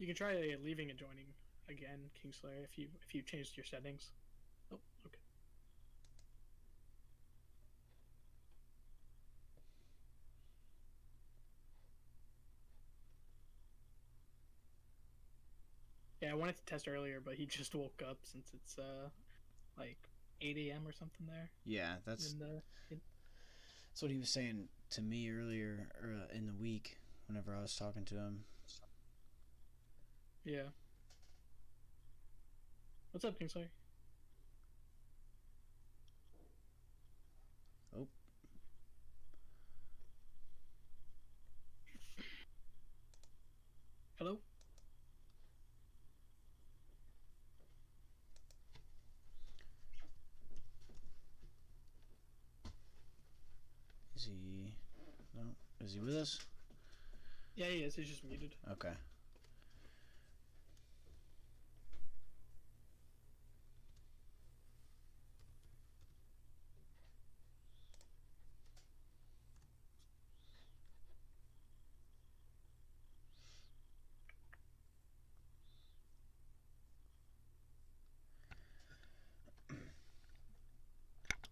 You can try leaving and joining again, Kingslayer, if you changed your settings. Oh, okay. Yeah, I wanted to test earlier, but he just woke up since it's like 8 a.m. or something there. Yeah, that's that's what he was saying to me earlier in the week whenever I was talking to him. Yeah. What's up, Kingslayer? Oh, Hello? is he? No, is he with us? Yeah, he is. He's just muted. Okay.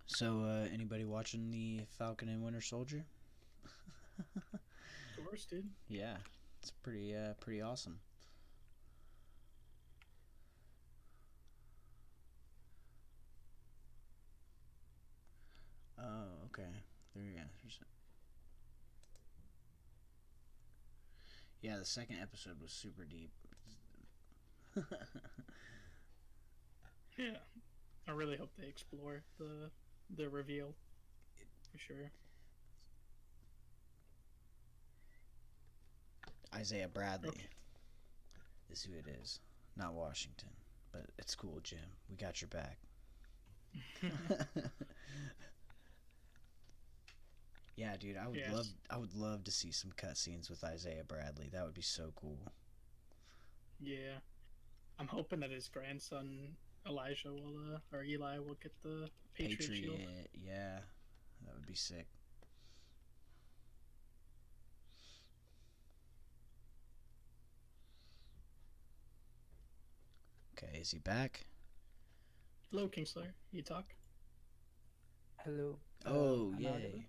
So, anybody watching the Falcon and Winter Soldier? Of course, dude. Yeah, it's pretty awesome. Oh, okay. There you go. Yeah, the second episode was super deep. Yeah. I really hope they explore the reveal for sure. Isaiah Bradley Okay. is who it is, not Washington. But it's cool, Jim. We got your back. Yeah, dude, Yes. I would love to see some cutscenes with Isaiah Bradley. That would be so cool. Yeah. I'm hoping that his grandson Elijah will or Eli will get the Patriot Shield. Patriot, yeah, that would be sick. Okay, is he back? Hello, Kingslayer. You talk? Hello. Oh, Am I audible? yay.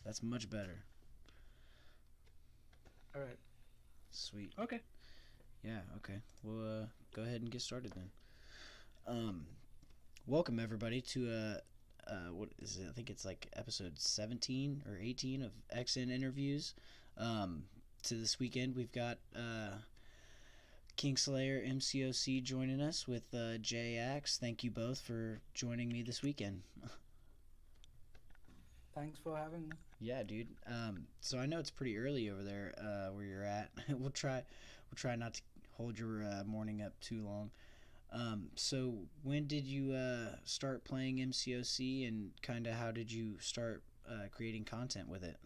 That's much better. All right. Sweet. Okay. Yeah, okay. We'll go ahead and get started then. Welcome everybody to what is it? I think it's like episode 17 or 18 of XN interviews. To this weekend we've got Kingslayer MCoC joining us with JAX. Thank you both for joining me this weekend. Thanks for having me. Yeah, dude. So I know it's pretty early over there where you're at. We'll try not to hold your morning up too long. So when did you start playing MCoC, and kind of how did you start creating content with it?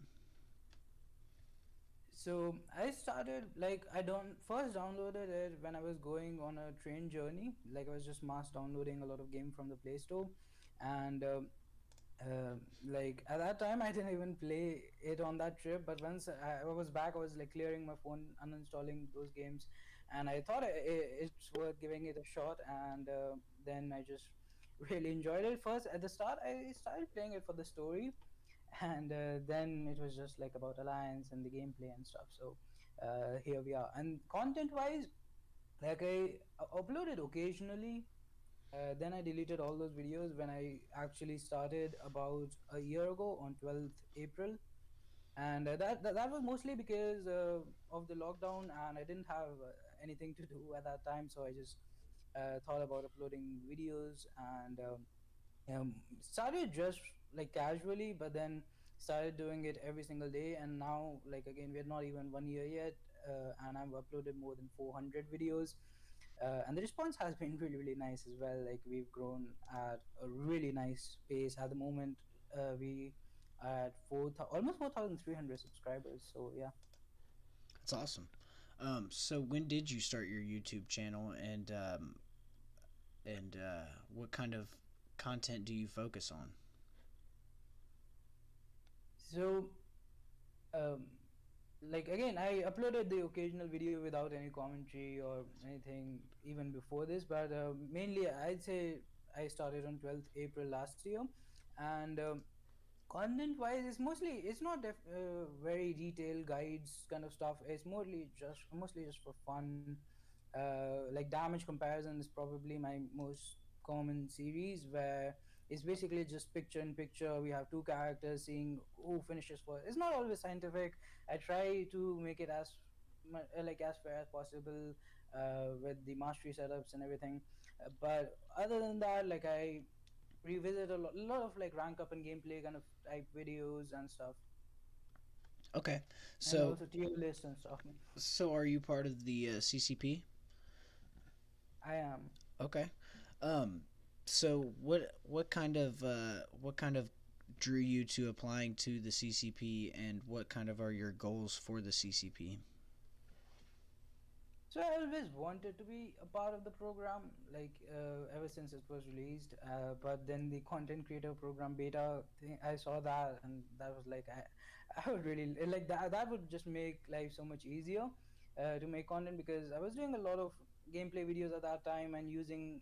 So I started like I don't first downloaded it when I was going on a train journey. Like I was just mass downloading a lot of game from the Play Store, and like at that time I didn't even play it on that trip. But once I was back, I was like clearing my phone, uninstalling those games, and I thought it's worth giving it a shot. And then I just really enjoyed it. First at the start, I started playing it for the story, and then it was just like about alliance and the gameplay and stuff. So here we are. And content wise, like I uploaded occasionally, then I deleted all those videos when I actually started about a year ago on 12th April. And that was mostly because of the lockdown, and I didn't have anything to do at that time, so I just thought about uploading videos. And started just like casually, but then started doing it every single day. And now, like, again, we're not even 1 year yet, and I've uploaded more than 400 videos, and the response has been really, really nice as well. Like, we've grown at a really nice pace at the moment. We are at almost 4,300 subscribers, so yeah. That's awesome. So when did you start your YouTube channel, and what kind of content do you focus on? So um like again, I uploaded the occasional video without any commentary or anything even before this, but mainly I'd say I started on 12th April last year. And content wise, it's not very detailed guides kind of stuff. It's mostly just for fun. Like damage comparison is probably my most common series, where it's basically just picture in picture. We have two characters seeing who finishes first. It's not always scientific. I try to make it as like as fair as possible with the mastery setups and everything. But other than that, like I revisit a lot of like rank up and gameplay kind of type videos and stuff, Okay. and So also tier lists and stuff. so are you part of the CCP? I am. Okay. Um, so what kind of drew you to applying to the CCP, and what kind of are your goals for the CCP? So I always wanted to be a part of the program, like ever since it was released. But then the content creator program beta thing, I saw that, and that was like I would really like that. That would just make life so much easier to make content, because I was doing a lot of gameplay videos at that time and using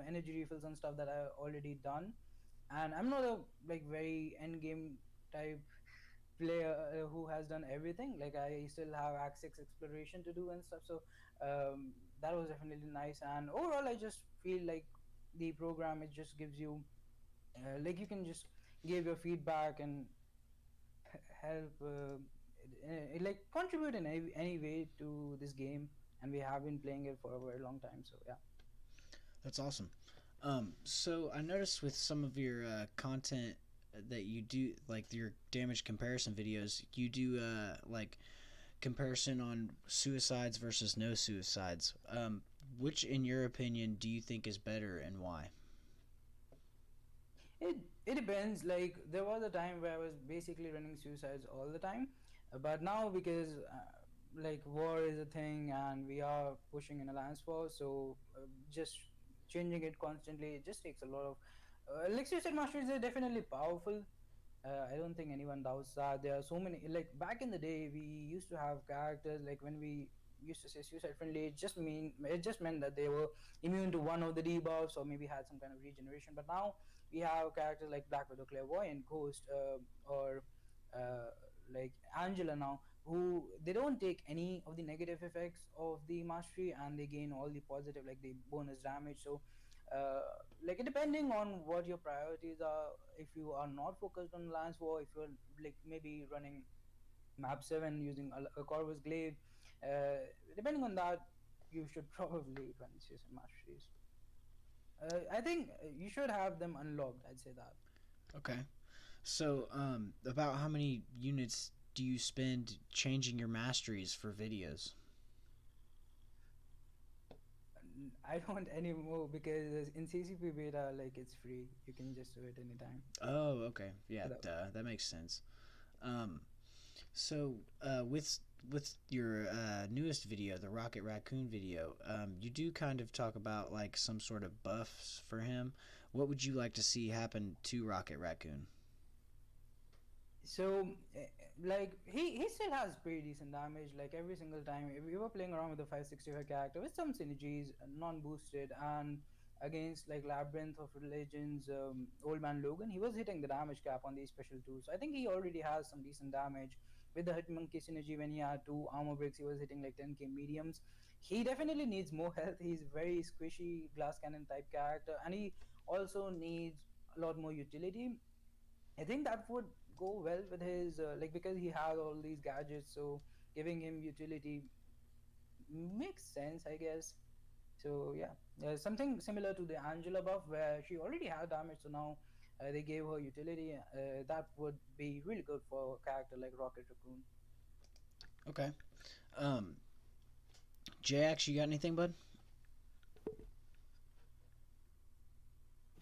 energy refills and stuff that I already done. And I'm not a like very end game type player who has done everything. Like I still have Act 6 exploration to do and stuff. So that was definitely nice. And overall, I just feel like the program, it just gives you like you can just give your feedback and help like contribute in any way to this game. And we have been playing it for a very long time. So yeah. That's awesome. So I noticed with some of your content that you do, like your damage comparison videos, you do like comparison on suicides versus no suicides. Which, in your opinion, do you think is better, and why? It it depends. Like there was a time where I was basically running suicides all the time, but now because like war is a thing and we are pushing an alliance war, so just changing it constantly, it just takes a lot of like suicide masters are definitely powerful. I don't think anyone doubts that. There are so many. Like back in the day, we used to have characters like when we used to say suicide friendly. It just meant that they were immune to one of the debuffs or maybe had some kind of regeneration. But now we have characters like Black Widow, Clairvoyant, Ghost, or uh, like Angela now, who they don't take any of the negative effects of the mastery and they gain all the positive, like the bonus damage. So uh, like depending on what your priorities are, if you are not focused on lance war, if you're like maybe running map 7 using a corvus glaive, uh, depending on that, you should probably run season masteries. I think you should have them unlocked, I'd say that. Okay. So, about how many units do you spend changing your masteries for videos? I don't anymore because in CCP beta, like it's free. You can just do it anytime. Oh, okay. Yeah, Without- that makes sense. Um, so, with your newest video, the Rocket Raccoon video, you do kind of talk about like some sort of buffs for him. What would you like to see happen to Rocket Raccoon? So, like he still has pretty decent damage. Like every single time, if you were playing around with the 565 character with some synergies, non-boosted, and against like Labyrinth of Religions, Old Man Logan, he was hitting the damage cap on these special tools. So I think he already has some decent damage. With the Hit Monkey synergy, when he had two armor breaks, he was hitting like 10k mediums. He definitely needs more health. He's very squishy glass cannon type character, and he also needs a lot more utility. I think that would go well with his like because he has all these gadgets, so giving him utility makes sense, I guess. So yeah, something similar to the Angela buff where she already had damage, so now they gave her utility. That would be really good for a character like Rocket Raccoon. Okay. Um, JX, you got anything, bud?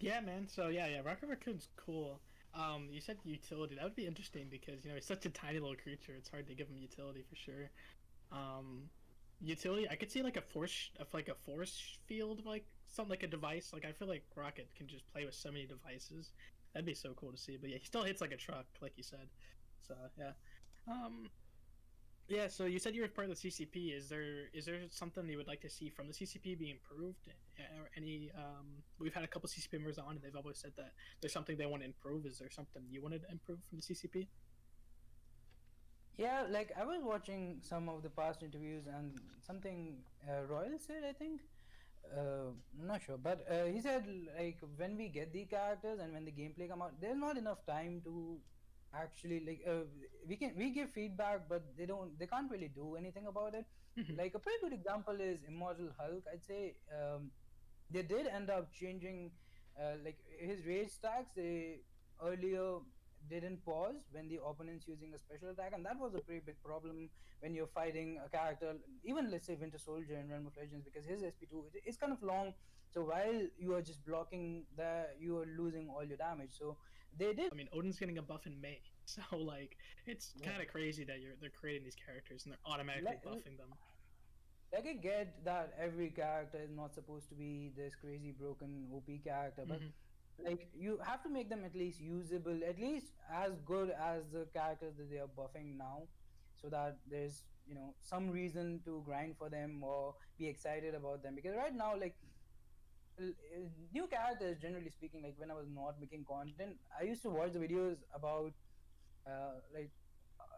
Yeah, man. So yeah, Rocket Raccoon's cool. You said utility. That would be interesting because he's such a tiny little creature. It's hard to give him utility for sure. Um, Utility. I could see like a force field, like something like a device. Like I feel like Rocket can just play with so many devices. That'd be so cool to see. But yeah, he still hits like a truck, like you said. So yeah. Um, Yeah, so you said you were part of the CCP. Is there something you would like to see from the CCP be improved? Or any we've had a couple CCP members on, and they've always said that there's something they want to improve. Is there something you wanted to improve from the CCP? Yeah, like I was watching some of the past interviews and something Royal said, I think. I'm not sure, but he said like when we get the characters and when the gameplay come out, there's not enough time to actually we give feedback, but they can't really do anything about it. Hmm. Like a pretty good example is Immortal Hulk. I'd say they did end up changing like his rage stacks. They earlier didn't pause when the opponent's using a special attack, and that was a pretty big problem when you're fighting a character, even let's say Winter Soldier in Realm of Legends, because his SP2 is kind of long. So while you are just blocking, you are losing all your damage. So they did. I mean, Odin's getting a buff in May, so like it's Yeah. kind of crazy that they're creating these characters and they're automatically Like, buffing them. like I get that every character is not supposed to be this crazy broken OP character, but Hmm. like you have to make them at least usable, at least as good as the characters that they are buffing now, so that there's some reason to grind for them or be excited about them. Because right now, like new characters, generally speaking, like when I was not making content, I used to watch the videos about like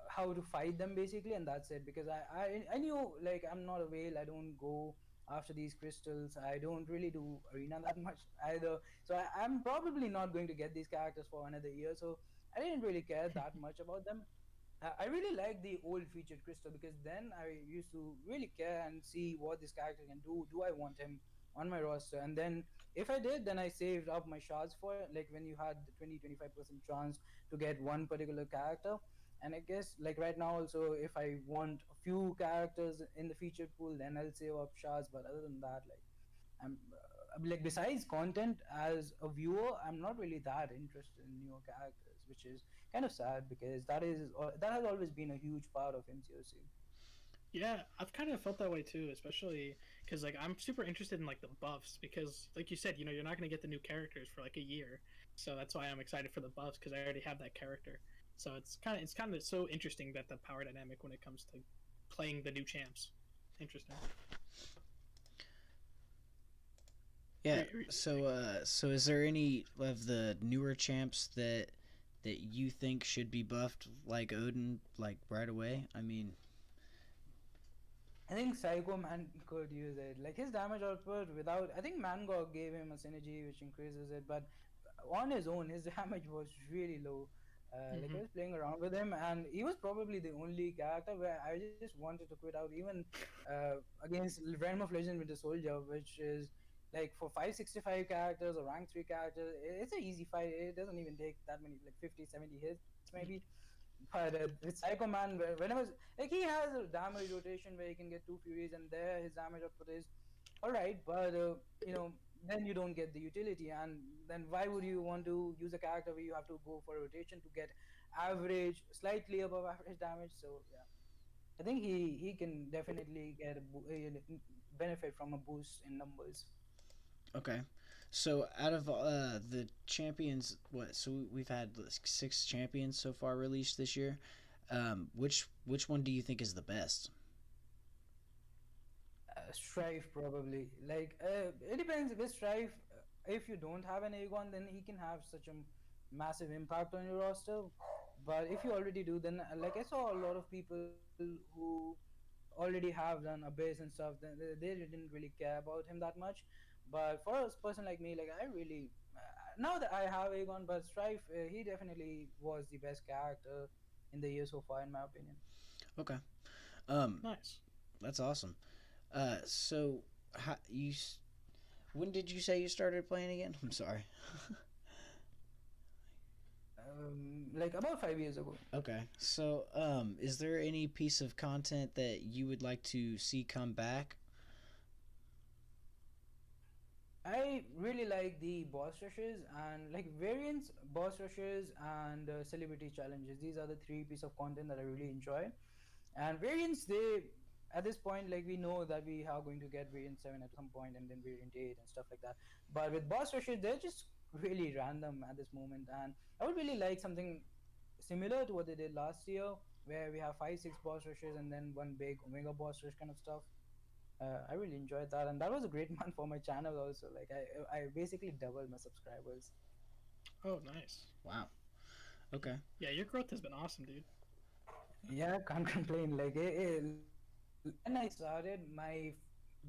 how to fight them basically, and that's it. Because I knew like I'm not a whale. I don't go after these crystals. I don't really do arena that much either. So I'm probably not going to get these characters for another year. So I didn't really care that much about them. I really like the old featured crystal because then I used to really care and see what this character can do. Do I want him on my roster? And then if I did, then I saved up my shards for it. Like when you had the 20-25% chance to get one particular character. And I guess like right now also, if I want a few characters in the featured pool, then I'll save up shards. But other than that, like like besides content as a viewer, I'm not really that interested in newer characters, which is kind of sad because that has always been a huge part of MCoC. Yeah, I've kind of felt that way too, especially because like I'm super interested in like the buffs because, like you said, you're not going to get the new characters for like a year, so that's why I'm excited for the buffs because I already have that character. So it's kind of so interesting that the power dynamic when it comes to playing the new champs. Interesting. Yeah. Re- So is there any of the newer champs that you think should be buffed like Odin like right away? I mean, I think Psycho Man could use it. Like his damage output without, I think MCoC gave him a synergy which increases it, but on his own, his damage was really low. Like I Mhm. was playing around with him, and he was probably the only character where I just wanted to quit out, even against Realm of Legends with the Soldier, which is like for 565 characters or rank 3 characters, it's an easy fight. It doesn't even take that many, like 50, 70 hits maybe. But with Psycho Man, whenever like he has a damage rotation where he can get two Furies, and there his damage output is all right. But then you don't get the utility, and then why would you want to use a character where you have to go for a rotation to get average, slightly above average damage? So yeah, I think he can definitely get benefit from a boost in numbers. okay. So out of the champions, what? So we've had like, 6 champions so far released this year. Which one do you think is the best? Strife probably. Like it depends with Strife. If you don't have an Aegon, then he can have such a massive impact on your roster. But if you already do, then like I saw a lot of people who already have done Abyss and stuff. Then they didn't really care about him that much. But for a person like me, like I really now that I have Aegon, but Strife, he definitely was the best character in the year so far, in my opinion. Okay. Um, Nice. that's awesome. So how, when did you say you started playing again? I'm sorry. Like about 5 years ago. Okay. So, is there any piece of content that you would like to see come back? I really like the boss rushes and like variants, boss rushes, and celebrity challenges. These are the three pieces of content that I really enjoy. And variants, they at this point, like we know that we are going to get variant 7 at some point, and then variant 8 and stuff like that. But with boss rushes, they're just really random at this moment. And I would really like something similar to what they did last year, where we have 5, 6 boss rushes and then one big Omega boss rush kind of stuff. I really enjoyed that, and that was a great month for my channel also. Like I basically doubled my subscribers. Oh, nice. Wow. Okay. Yeah, your growth has been awesome, dude. Yeah, can't complain. Like when I started, my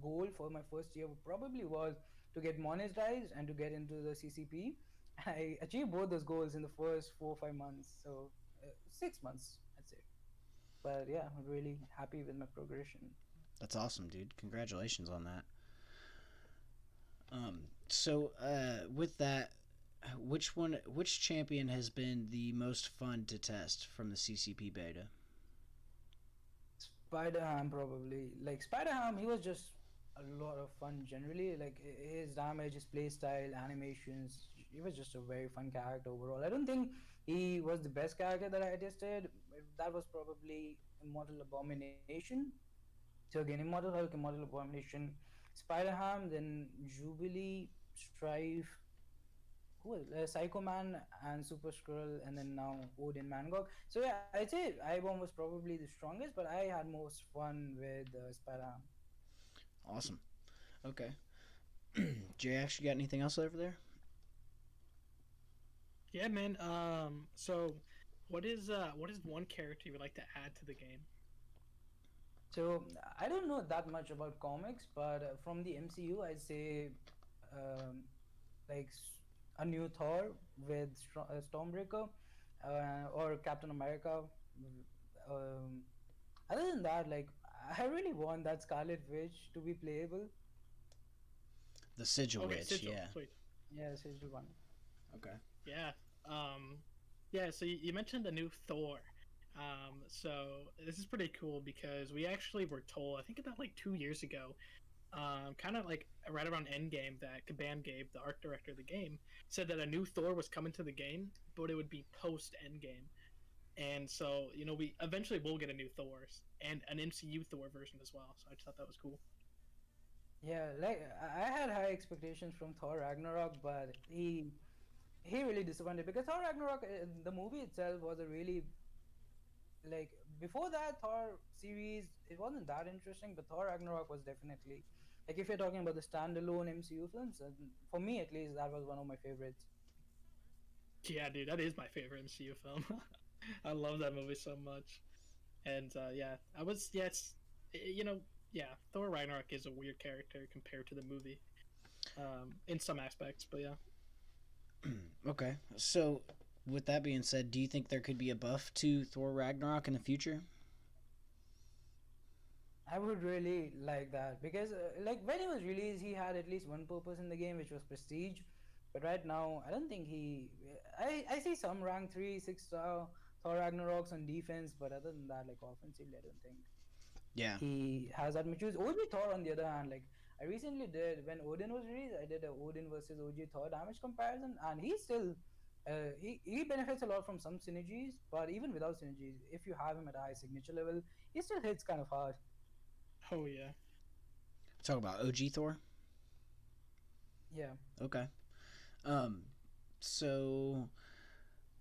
goal for my first year probably was to get monetized and to get into the CCP. I achieved both those goals in the first 4 or 5 months. So 6 months, I'd say. But yeah, I'm really happy with my progression. That's awesome, dude. Congratulations on that. So with that, which champion has been the most fun to test from the CCP beta? Spider Ham probably. Like Spider Ham, he was just a lot of fun generally. Like his damage, his playstyle, animations. He was just a very fun character overall. I don't think he was the best character that I tested. That was probably Immortal Abomination. So again, Immortal Hulk, Immortal Abomination, Spider Ham, then Jubilee, Strife, who was Psycho Man and Super Skrull, and then now Odin MCoC. So yeah, I'd say Ibom was probably the strongest, but I had most fun with Spider. Awesome. Okay. Jay, actually got anything else over there? Yeah, man. So what is one character you would like to add to the game? So I don't know that much about comics, but from the MCU, I'd say um, like a new Thor with Stormbreaker or Captain America. Um, Other than that, like I really want that Scarlet Witch to be playable. The Sigil Okay, Witch, Sigil. yeah. Sweet. Yeah, Sigil one. Okay. Yeah. Yeah. So you mentioned the new Thor. So this is pretty cool because we actually were told, I think about like 2 years ago, kind of like right around Endgame, that Kabam gave the art director of the game said that a new Thor was coming to the game, but it would be post Endgame. And so, we eventually will get a new Thor and an MCU Thor version as well. So I just thought that was cool. Yeah, like I had high expectations from Thor Ragnarok, but he really disappointed because Thor Ragnarok, the movie itself was a really like before that Thor series, it wasn't that interesting, but Thor Ragnarok was definitely like if you're talking about the standalone MCU films, for me at least, that was one of my favorites. Yeah, dude, that is my favorite MCU film. I love that movie so much. And yeah, I was yeah, it's you know yeah, Thor Ragnarok is a weird character compared to the movie, in some aspects, but yeah. Okay. So, with that being said, do you think there could be a buff to Thor Ragnarok in the future? I would really like that because, like, when he was released, he had at least one purpose in the game, which was prestige. But right now, I don't think he. I see some rank 3, 6 star Thor Ragnaroks on defense, but other than that, like offensively, I don't think Yeah. he has that much use. OG Thor, on the other hand, like I recently did when Odin was released, I did a Odin versus OG Thor damage comparison, and he still. He benefits a lot from some synergies, but even without synergies, if you have him at a high signature level, he still hits kind of hard. Oh yeah. Talk about OG Thor. Yeah. Okay. Um. So,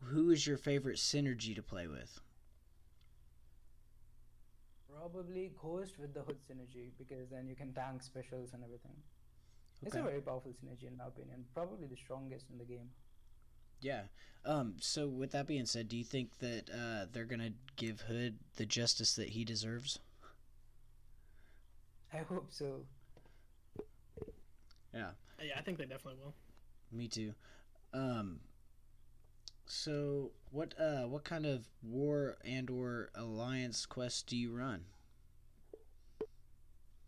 who is your favorite synergy to play with? Probably Ghost with the Hood synergy because then you can tank specials and everything. It's a Okay. very powerful synergy in my opinion. Probably the strongest in the game. Yeah. So with that being said, do you think that they're gonna give Hood the justice that he deserves? I hope so. Yeah. Yeah, I think they definitely will. Me too. Um. So what kind of war and or alliance quest do you run?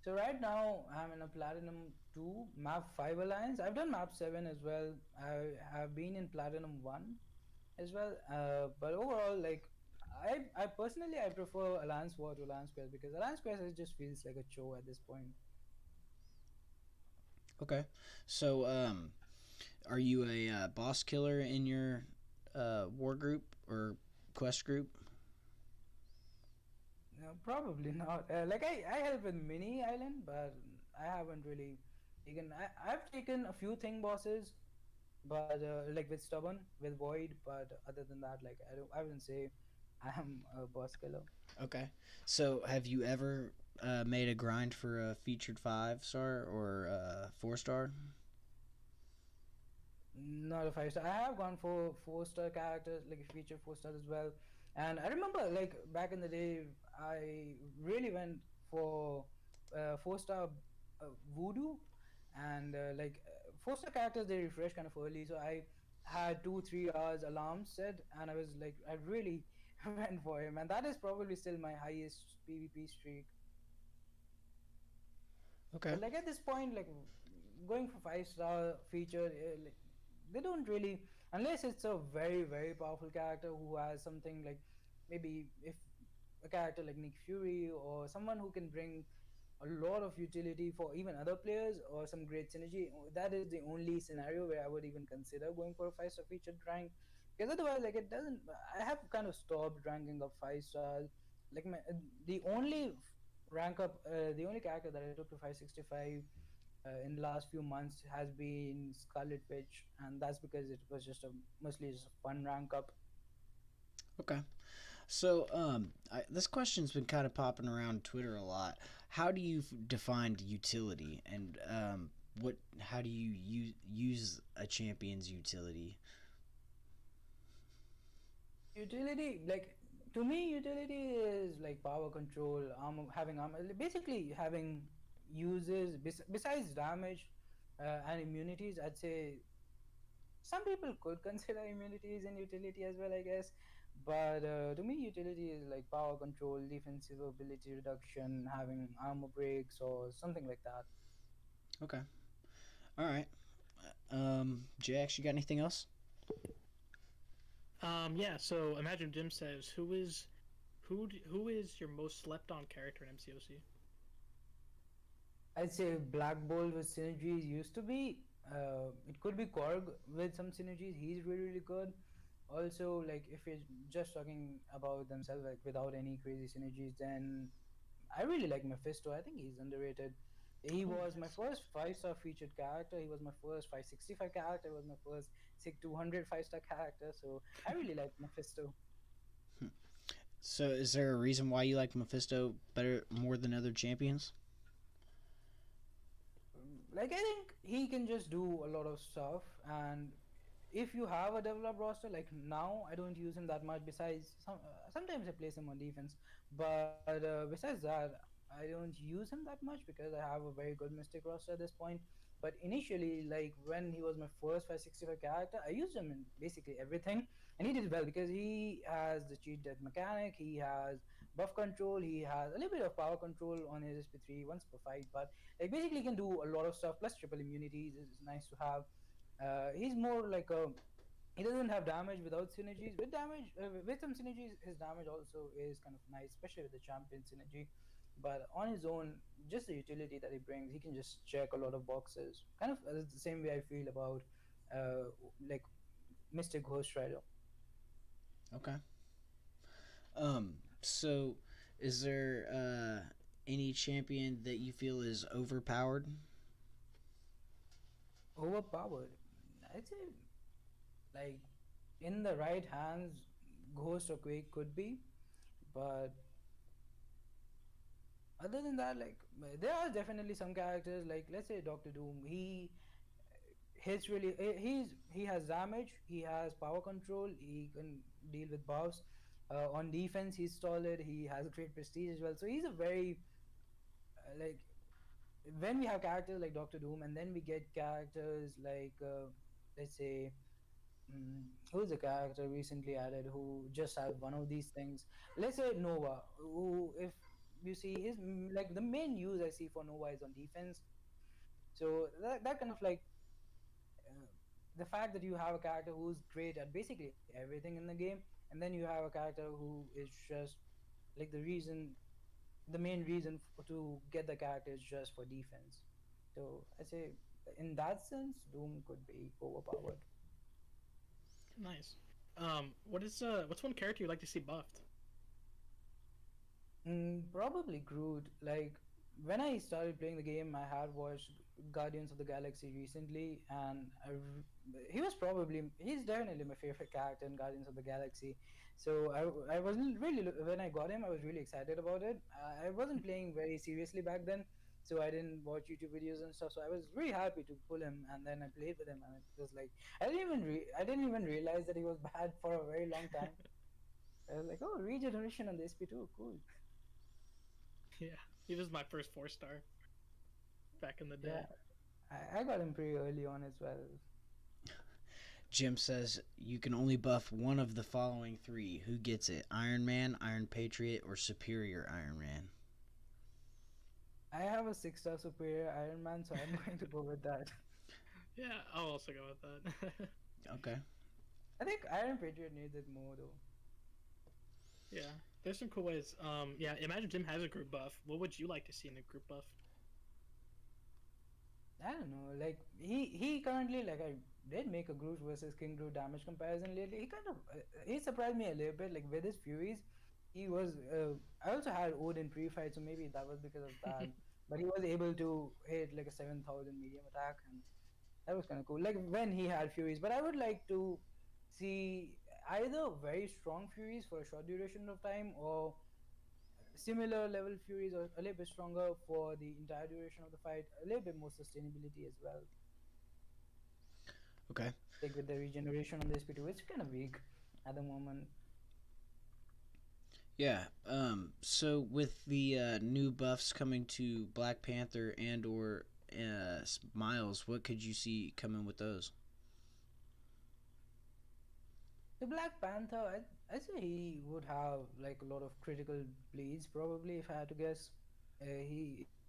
So right now I'm in a Platinum 2 map 5 alliance. I've done map 7 as well. I have been in Platinum 1 as well. But overall, like I personally I prefer Alliance War to Alliance Quest because Alliance Quest it just feels like a show at this point. Okay. So are you a boss killer in your war group or quest group? No, probably not. Like I help with Mini Island, but I haven't really taken. I've taken a few thing bosses, but like with stubborn, with void. But other than that, like I wouldn't say I am a boss killer. Okay. So have you ever made a grind for a featured 5 star or 4 star? Not a 5 star. I have gone for 4 star characters, like a feature 4 star as well. And I remember, like back in the day, I really went for 4 star voodoo, and 4 star characters they refresh kind of early. So I had 2 3 hours alarm set, and I was like, I really went for him, and that is probably still my highest PvP streak. Okay. But like at this point, like going for 5 star feature, like, they don't really, unless it's a very powerful character who has something like, maybe if a character like Nick Fury or someone who can bring a lot of utility for even other players or some great synergy. That is the only scenario where I would even consider going for a 5 star featured rank. Because otherwise, like it doesn't. I have kind of stopped ranking up 5 stars. Like the only rank up, the only character that I took to 565 in the last few months has been Scarlet Witch, and that's because it was just a mostly just a fun rank up. Okay. So this question's been kind of popping around Twitter a lot. How do you define utility, and what? How do you use a champion's utility? Utility, like to me, utility is like power control, armor, having armor, basically having uses besides damage and immunities. I'd say some people could consider immunities in utility as well, I guess. But to me, utility is like power control, defensive ability reduction, having armor breaks or something like that. Okay. All right. Jax, you got anything else? Yeah. So Imagine Jim says, who is your most slept on character in MCOC? I'd say Black Bolt with synergies used to be. It could be Korg with some synergies. He's really good. Also, like if you're just talking about themselves, like without any crazy synergies, then I really like Mephisto. I think he's underrated. He Oh, was my nice. first 5 star featured character. He was my first 565 character. He was my first SIG 200 5 star character. So I really like Mephisto. So, is there a reason why you like Mephisto better more than other champions? Like I think he can just do a lot of stuff, and if you have a developed roster, like now I don't use him that much. Besides, sometimes I place him on defense, but besides that, I don't use him that much because I have a very good Mystic roster at this point. But initially, like when he was my first 565 character, I used him in basically everything, and he did well because he has the cheat death mechanic, he has buff control, he has a little bit of power control on his SP3 once per fight, but like basically he can do a lot of stuff. Plus triple immunities is nice to have. He's more like a, he doesn't have damage without synergies. With damage, with some synergies, his damage also is kind of nice, especially with the champion synergy. But on his own, just the utility that he brings, he can just check a lot of boxes. Kind of the same way I feel about uh, like Mystic Ghost Rider. Okay. So is there any champion that you feel is overpowered? Overpowered. I'd say like in the right hands, Ghost or Quake could be, but other than that, like there are definitely some characters like let's say Doctor Doom. He hits really he has damage, he has power control, he can deal with buffs. On defense, he's solid. He has great prestige as well. So he's a very like when we have characters like Doctor Doom, and then we get characters like let's say who's a character recently added who just has one of these things. Let's say Nova, who if you see his like the main use I see for Nova is on defense. So that kind of like uh, the fact that you have a character who's great at basically everything in the game, and then you have a character who is just like the main reason to get the character is just for defense. So I say in that sense, Doom could be overpowered. Nice. What's one character you'd like to see buffed? Probably Groot. Like when I started playing the game, I had watched Guardians of the Galaxy recently, and he's definitely my favorite character in Guardians of the Galaxy. So I wasn't really when I got him, I was really excited about it. I wasn't playing very seriously back then, so I didn't watch YouTube videos and stuff. So I was really happy to pull him, and then I played with him, and it was like I didn't even realize that he was bad for a very long time. I was like, oh, regeneration on the SP2, cool. Yeah, he was my first 4 star back in the Yeah, day. I got him pretty early on as well. Jim says you can only buff one of the following three. Who gets it? Iron Man, Iron Patriot, or Superior Iron Man? I have a 6-star superior Iron Man, so I'm going to go with that. Yeah, I'll also go with that. Okay. I think Iron Patriot needs it more though. Yeah, there's some cool ways. Yeah, imagine Jim has a group buff. What would you like to see in a group buff? I don't know. Like he currently like I did make a Groot versus King Groot damage comparison lately. He kind of he surprised me a little bit. Like with his Furies, he was. I also had Odin pre-fight, so maybe that was because of that. But he was able to hit like a 7,000 medium attack, and that was kind of cool. Like when he had Furies, but I would like to see either very strong Furies for a short duration of time, or similar level Furies or a little bit stronger for the entire duration of the fight, a little bit more sustainability as well. Okay. Like with the regeneration on the SP2, it's kind of weak at the moment. Yeah. So with the new buffs coming to Black Panther and or Miles, what could you see coming with those? The Black Panther, I say he would have like a lot of critical bleeds probably if I had to guess.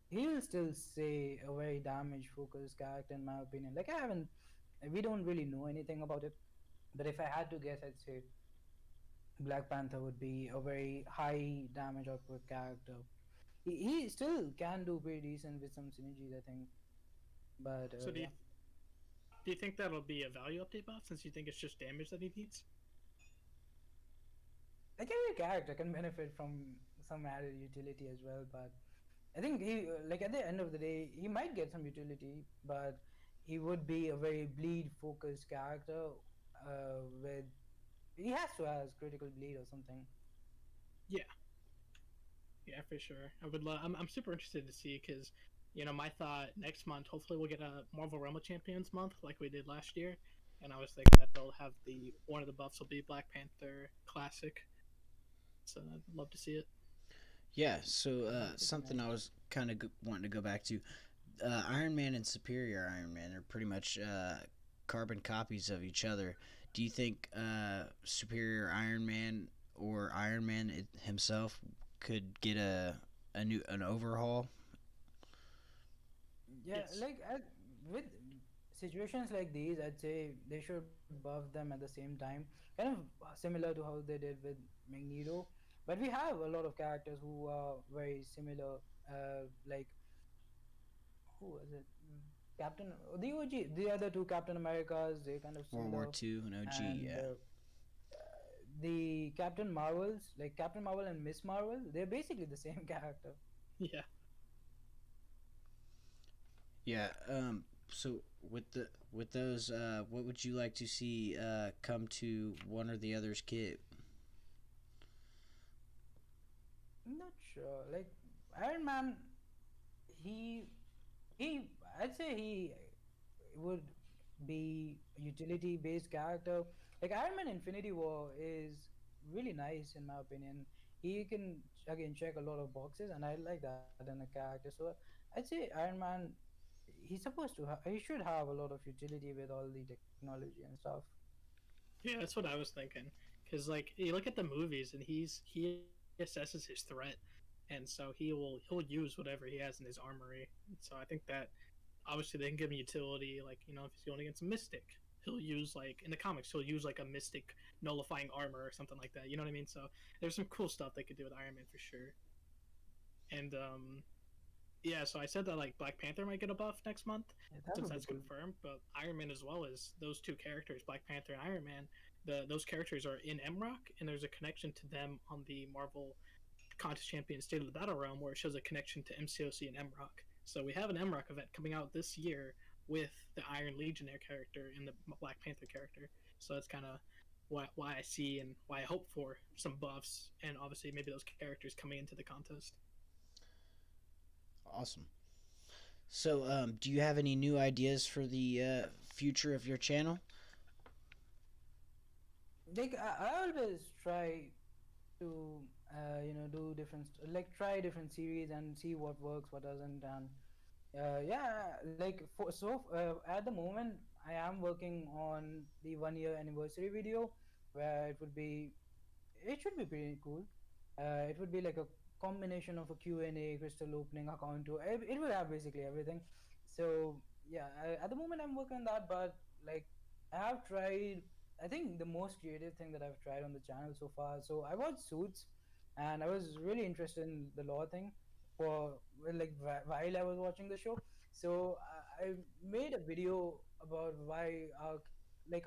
He'll still say a very damage focused character in my opinion. Like I haven't, we don't really know anything about it, but if I had to guess, I'd say Black Panther would be a very high damage output character. He still can do pretty decent with some synergies, I think. But So yeah, do you think that'll be a value update buff since you think it's just damage that he needs? like every character can benefit from some added utility as well. But I think he like at the end of the day, he might get some utility, but he would be a very bleed focused character. With he has to have critical bleed or something. Yeah, yeah, for sure. I would love. I'm super interested to see because, my thought next month. Hopefully, we'll get a Marvel Rumble Champions month like we did last year, and I was thinking that they'll have the one of the buffs will be Black Panther Classic. So I'd love to see it. Yeah. So That would be something nice. I was kind of wanting to go back to. Iron Man and Superior Iron Man are pretty much carbon copies of each other. Do you think Superior Iron Man or Iron Man himself could get a new an overhaul? Yeah, Yes. like with situations like these, I'd say they should buff them at the same time, kind of similar to how they did with Magneto. But we have a lot of characters who are very similar. Like who was it? Captain, the OG, the other two Captain Americas, they're kind of World War similar, II and OG, and yeah. the Captain Marvels, like Captain Marvel and Miss Marvel, they're basically the same character. Yeah. Yeah. So with those, what would you like to see come to one or the other's kit? Not sure. Like Iron Man, he he I'd say he would be a utility based character. Like Iron Man Infinity War is really nice in my opinion. He can again check a lot of boxes, and I like that in a character. So I'd say Iron Man, he should have a lot of utility with all the technology and stuff. Yeah, that's what I was thinking. Because like you look at the movies, and he assesses his threat, and so he'll use whatever he has in his armory. And so I think that obviously they can give him utility. Like if he's going against a mystic, he'll use like in the comics he'll use like a mystic nullifying armor or something like that. You know what I mean? So there's some cool stuff they could do with Iron Man for sure. And yeah, so I said that like Black Panther might get a buff next month Yeah, that since would be that's cool. confirmed, but Iron Man as well as those two characters, Black Panther and Iron Man, those characters are in MRoC, and there's a connection to them on the Marvel Contest Champion State of the Battle Realm where it shows a connection to MCoC and MRoC. So we have an MRoC event coming out this year with the Iron Legionnaire character and the Black Panther character. So that's kind of why I see and why I hope for some buffs and obviously maybe those characters coming into the contest. Awesome. So, do you have any new ideas for the future of your channel? Like I always try to do different like try different series and see what works, what doesn't. And yeah, like at the moment I am working on the 1 year anniversary video, where it should be pretty cool. It would be like a combination of a Q&A, crystal opening, account to it will have basically everything. So yeah, at the moment I'm working on that. But like I have tried, I think the most creative thing that I've tried on the channel so far. So I watched Suits, and I was really interested in the law thing for while I was watching the show. So I made a video about why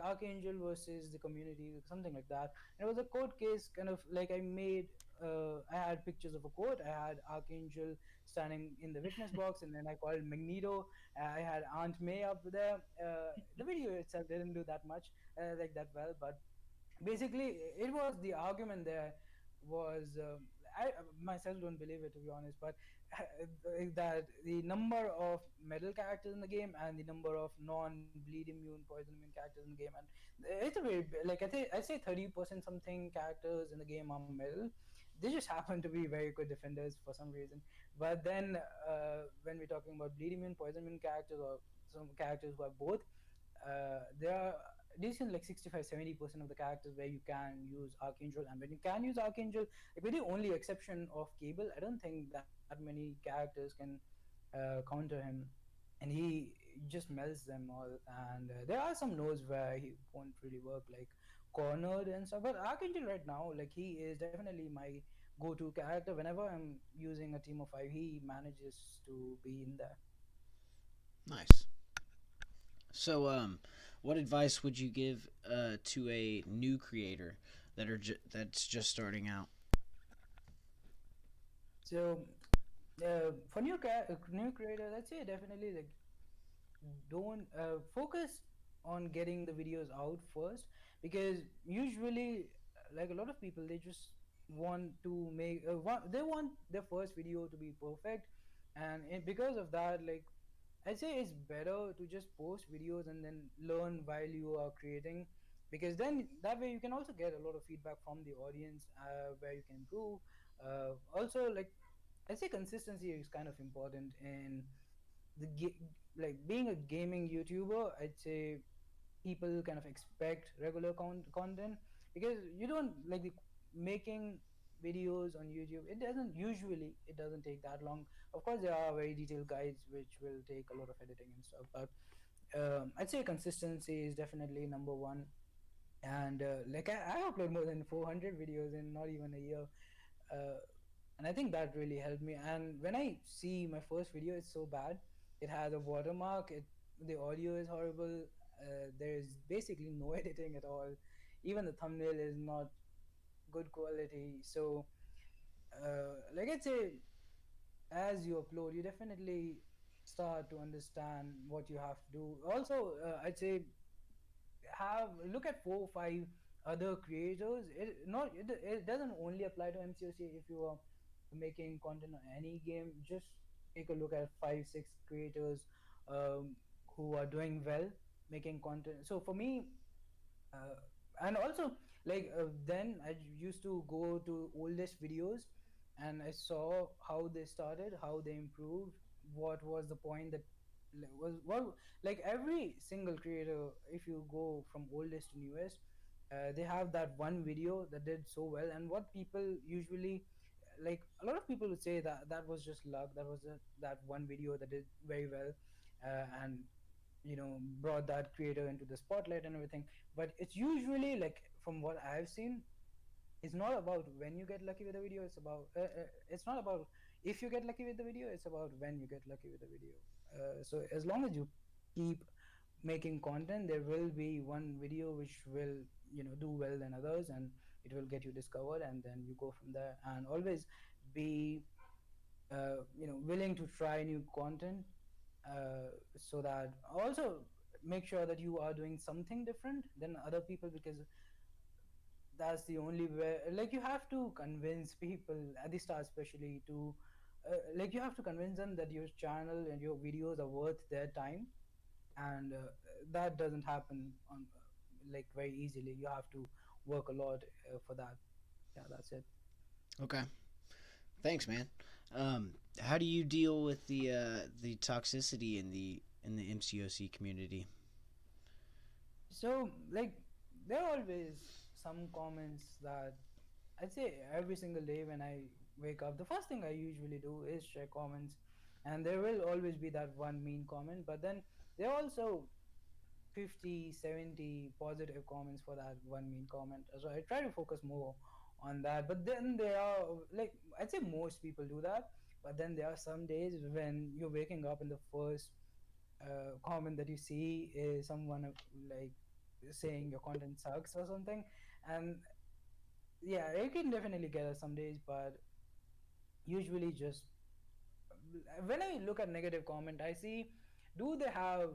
Archangel versus the community, something like that. And it was a court case, kind of like I had pictures of a court. I had Archangel standing in the witness box, and then I called Magneto. I had Aunt May up there. The video itself didn't do that much like that well, but basically it was the argument there was I myself don't believe it, to be honest, but that the number of metal characters in the game and the number of non-bleed immune, poison immune characters in the game, and it's a very like I say 30% something characters in the game are metal. They just happen to be very good defenders for some reason. But then when we're talking about bleed immune, poison immune characters, or some characters who are both, there are decent like 65-70% of the characters where you can use Archangel. And when you can use Archangel, like with the only exception of Cable, I don't think that many characters can counter him, and he just melts them all. And there are some nodes where he won't really work, like Cornered and stuff. But Archangel right now, like he is definitely my go-to character. Whenever I'm using a team of 5, he manages to be in there. Nice. So, what advice would you give to a new creator that's just starting out? So for new creators, I'd say definitely like don't focus on getting the videos out first, because usually like a lot of people, they just want to they want their first video to be perfect. And because of that, like I'd say it's better to just post videos and then learn while you are creating, because then that way you can also get a lot of feedback from the audience, where you can improve. Also, like I say, consistency is kind of important in like being a gaming YouTuber. I'd say people kind of expect regular content, because you don't like making videos on YouTube. It doesn't take that long. Of course, there are very detailed guides which will take a lot of editing and stuff, but I'd say consistency is definitely number one. And like I upload more than 400 videos in not even a year. uh, and I think that really helped me. And when I see my first video, it's so bad. It has a watermark. The audio is horrible. There's basically no editing at all. Even the thumbnail is not good quality. So, like I'd say, as you upload, you definitely start to understand what you have to do. Also, I'd say have look at 4 or 5 other creators. It doesn't only apply to MCoC. If you are making content on any game, just take a look at 5-6 creators um, who are doing well making content. So for me, uh, and also then I used to go to oldest videos, and I saw how they started, how they improved, what was the point that was what like every single creator, if you go from oldest to newest, they have that one video that did so well. And what people usually like, a lot of people would say that that was just luck, that was that one video that did very well, and brought that creator into the spotlight and everything. But it's usually like, from what I've seen, it's not about when you get lucky with a video. It's not about if you get lucky with the video, it's about when you get lucky with the video. So as long as you keep making content, there will be one video which will do well than others, and it will get you discovered, and then you go from there. And always be willing to try new content, so that also make sure that you are doing something different than other people, because that's the only way. Like, you have to convince people at the start especially to like, you have to convince them that your channel and your videos are worth their time, and that doesn't happen on like very easily. You have to work a lot for that. Yeah, that's it. Okay. Thanks, man. How do you deal with the toxicity in the MCoC community? So, like, there are always some comments that I'd say every single day when I wake up, the first thing I usually do is check comments, and there will always be that one mean comment, but then there are also 50, 70 positive comments for that one mean comment. So I try to focus more on that. But then there are, like, I'd say most people do that. But then there are some days when you're waking up and the first comment that you see is someone like saying your content sucks or something. And yeah, it can definitely get us some days, but usually just when I look at negative comment, I see, do they have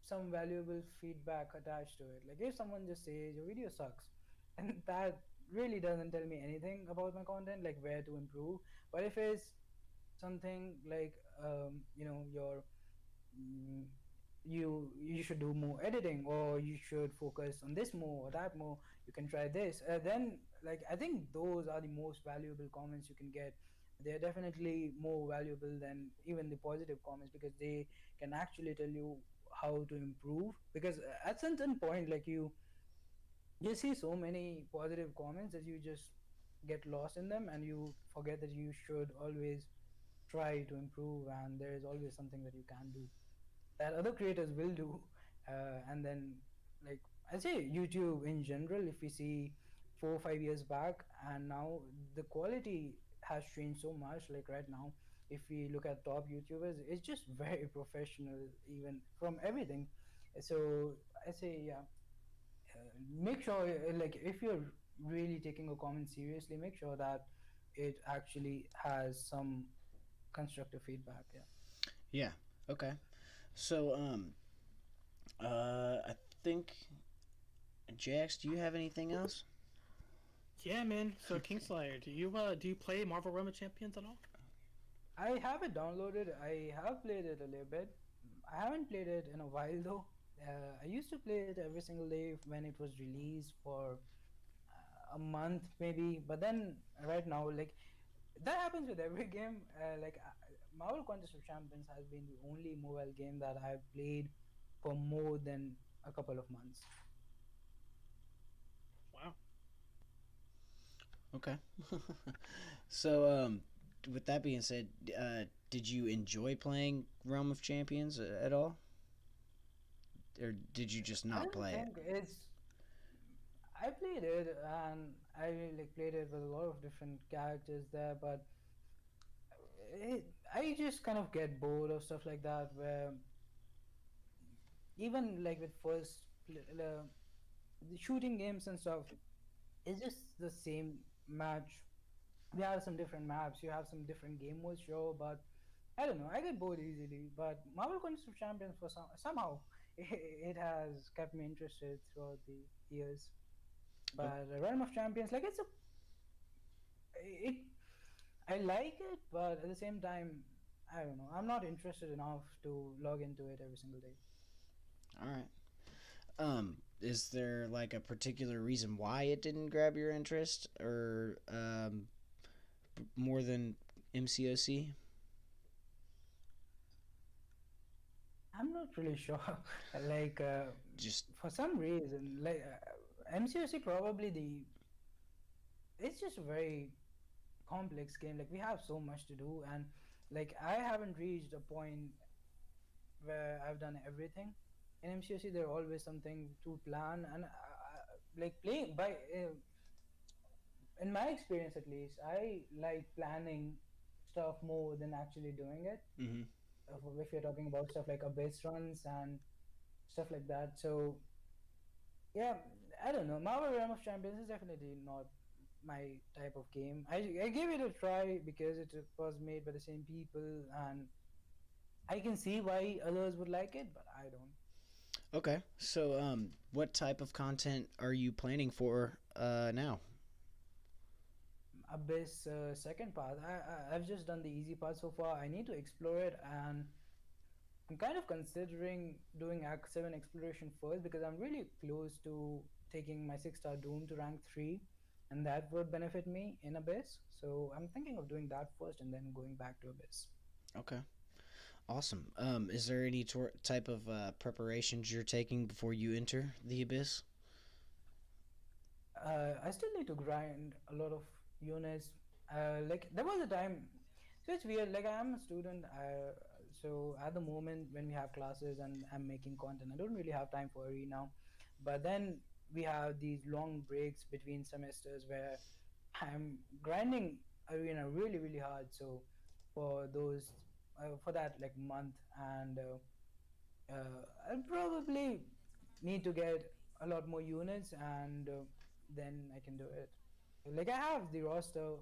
some valuable feedback attached to it? Like, if someone just says your video sucks, and that really doesn't tell me anything about my content, like where to improve. But if it's something like your mm, you should do more editing, or you should focus on this more or that more, you can try this, then like I think those are the most valuable comments you can get. They're definitely more valuable than even the positive comments, because they can actually tell you how to improve. Because at certain point, like, you see so many positive comments that you just get lost in them, and you forget that you should always try to improve, and there is always something that you can do that other creators will do. And then, like, I say YouTube in general, if we see 4 or 5 years back and now, the quality has changed so much. Like, right now, if we look at top YouTubers, it's just very professional, even from everything. So I say, yeah, make sure, like, if you're really taking a comment seriously, make sure that it actually has some constructive feedback. Yeah. Yeah. Okay. So I think Jax, do you have anything else? Yeah, man. So Kingslayer, do you play Marvel Roma Champions at all? I have it downloaded. I have played it a little bit. I haven't played it in a while though. I used to play it every single day when it was released for a month maybe. But then right now, like, that happens with every game. Marvel Contest of Champions has been the only mobile game that I've played for more than a couple of months. Wow. Okay. So with that being said, did you enjoy playing Realm of Champions at all, or did you just I not don't play it? think it's. I played it, and I like played it with a lot of different characters there, but I just kind of get bored of stuff like that, where even like with the shooting games and stuff, it's just the same match. You have some different maps, you have some different game modes, sure, but I don't know. I get bored easily. But Marvel Contest of Champions, for somehow, it has kept me interested throughout the years. Oh, But Realm of Champions, like, it, I like it, but at the same time, I don't know. I'm not interested enough to log into it every single day. all right. Is there like a particular reason why it didn't grab your interest, or more than MCoC? I'm not really sure. like, Just for some reason, like, MCOC probably the. It's just a very complex game. Like, we have so much to do, and like, I haven't reached a point where I've done everything. In MCOC, there always something to plan, and like, playing by. In my experience, at least, I like planning stuff more than actually doing it. mm-hmm. If you're talking about stuff like abyss runs and stuff like that, so yeah, I don't know. Marvel Realm of Champions is definitely not my type of game. I gave it a try because it was made by the same people, and I can see why others would like it, but I don't. Okay. So what type of content are you planning for now? Abyss second path. I've just done the easy part so far. I need to explore it, and I'm kind of considering doing Act 7 exploration first because I'm really close to taking my 6-star Doom to rank 3, and that would benefit me in Abyss. So I'm thinking of doing that first and then going back to Abyss. Okay. Awesome. Is there any type of preparations you're taking before you enter the abyss? I still need to grind a lot of units. Like there was a time, so it's weird. Like I am a student, so at the moment when we have classes and I'm making content, I don't really have time for arena. But then we have these long breaks between semesters where I'm grinding arena really really hard. So for those for that like month and I'll probably need to get a lot more units and then I can do it. Like I have the roster.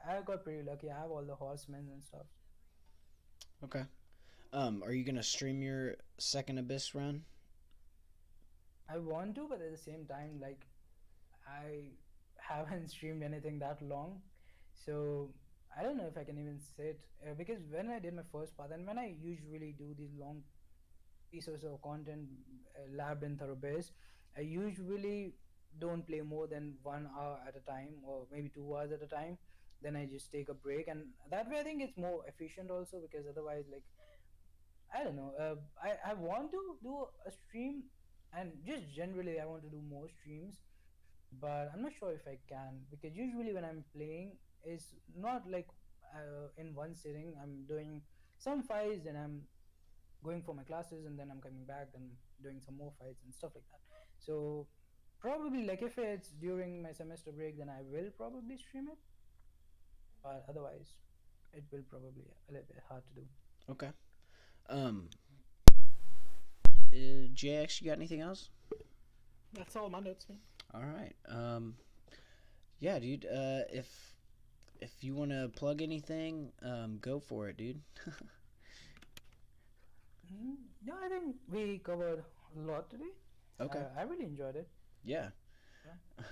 I got pretty lucky. I have all the horsemen and stuff. Okay. Are you gonna stream your second abyss run? I want to, but at the same time, like I haven't streamed anything that long, so I don't know if I can even sit because when I did my first part and when I usually do these long pieces of content, labyrinth or abyss, I usually don't play more than 1 hour at a time or maybe 2 hours at a time. Then I just take a break, and that way I think it's more efficient also because otherwise, like I don't know, I want to do a stream, and just generally I want to do more streams, but I'm not sure if I can because usually when I'm playing, it's not like in one sitting. I'm doing some fights, then I'm going for my classes and then I'm coming back and doing some more fights and stuff like that. So probably like if it's during my semester break then I will probably stream it, but otherwise it will probably a little bit hard to do. Okay. Um, JX, you got anything else? That's all my notes, man. All right. Yeah, dude. If you want to plug anything, go for it, dude. No, I think we covered a lot today. Okay. I really enjoyed it. Yeah. Yeah.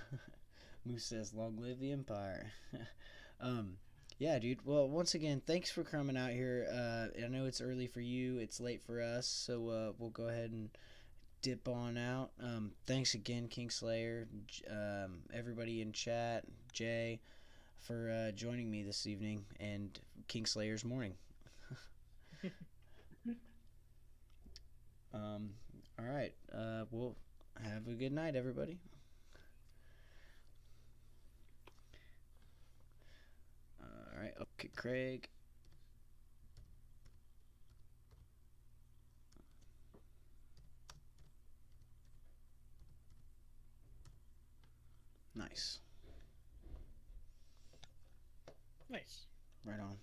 Moose says, "Long live the empire." um, yeah, dude. Well, once again, thanks for coming out here. I know it's early for you, it's late for us, so we'll go ahead and dip on out. Thanks again, Kingslayer, everybody in chat, Jay, for joining me this evening, and Kingslayer's morning. All right. Well, have a good night, everybody. All right. Okay, Craig. Nice. Nice. Right on.